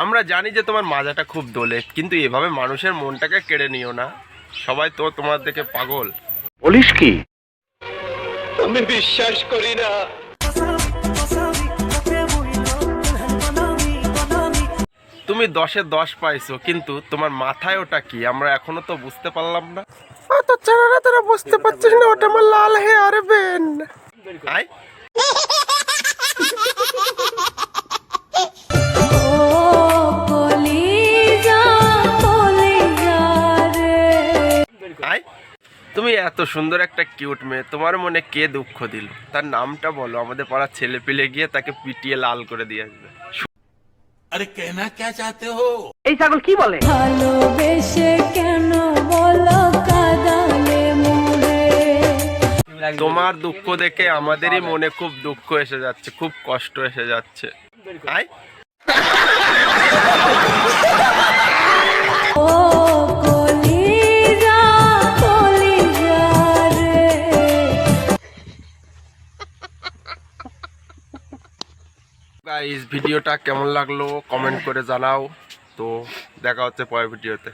আমরা জানি যে তোমার মাজাটা খুব দোলে, কিন্তু এভাবে মানুষের মনটাকে কেড়ে নিও না। সবাই তো তোমার দেখে পাগল। বলিস কি? আমি বিশ্বাস করি না। তুমি 10-এ 10 পাইছো, কিন্তু তোমার মাথায় ওটা কি আমরা এখনো তো বুঝতে পারলাম না। তো চারারা তারা বুঝতে পারছিস না ওটা আমার লাল হেয়ার ব্যান্ড। আই তুমি এত সুন্দর একটা কিউট মেয়ে, তোমার মনে কে দুঃখ দিল? তার নামটা বলো, আমাদের পাড়ার ছেলে পেলে গিয়ে তাকে পিটিয়ে লাল করে দিয়ে আসবে। अरे कहना क्या चाहते हो? এই ছাগল কি বলে? ভালোবেসে কেন বলো কাঁদালে মোরে। তোমার দুঃখ দেখে আমাদেরই মনে খুব দুঃখ এসে যাচ্ছে, খুব কষ্ট এসে যাচ্ছে। আই ও কলিজা কলিজা রে। গাইস, ভিডিওটা কেমন লাগলো কমেন্ট করে জানাও। তো দেখা হচ্ছে পরের ভিডিওতে।